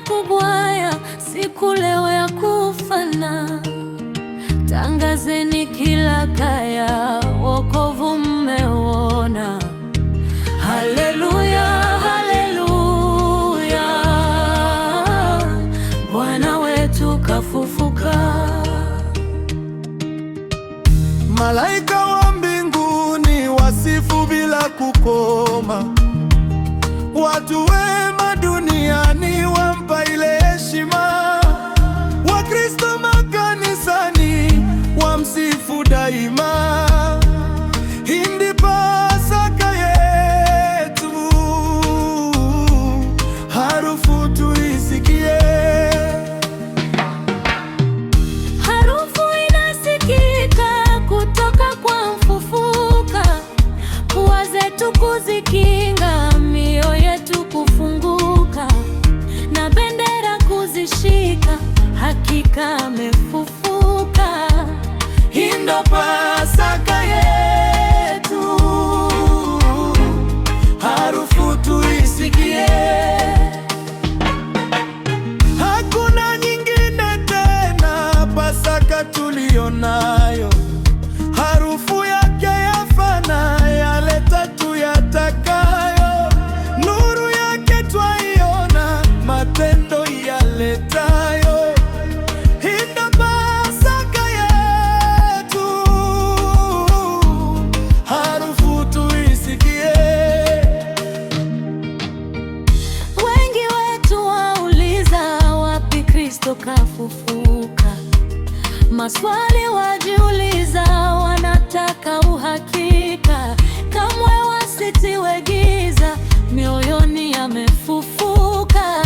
kubwaya, siku leo ya kufana. Tangazeni kila kaya, wokovu mmeuona. Haleluya, haleluya, Bwana wetu kafufuka. Malaika wa mbinguni wasifu bila kukoma. Watu wema duniani wampa ile heshima. Wakristo makanisani wamsifu daima. Hii ndi Pasaka yetu, harufu tuisikie. Harufu inasikika kutoka kwa mfufuka, pua zetu kuzikinga, mioyo yetu kufunguka, na bendera kuzishika, hakika amefufuka. Hii ndo Pasaka yetu, harufu tuisikie. Hakuna nyingine tena Pasaka tulionayo, harufu yake yafana yaleta tuyatakayo. Nuru yake twaiona, matendo yaletayo. Hii ndo Pasaka yetu, harufu tuisikie. Wengi wetu wauliza, wapi Kristo kafufuka? Maswali wajiuliza, wanataka uhakika. Kamwe wasitiwe giza, mioyoni amefufuka.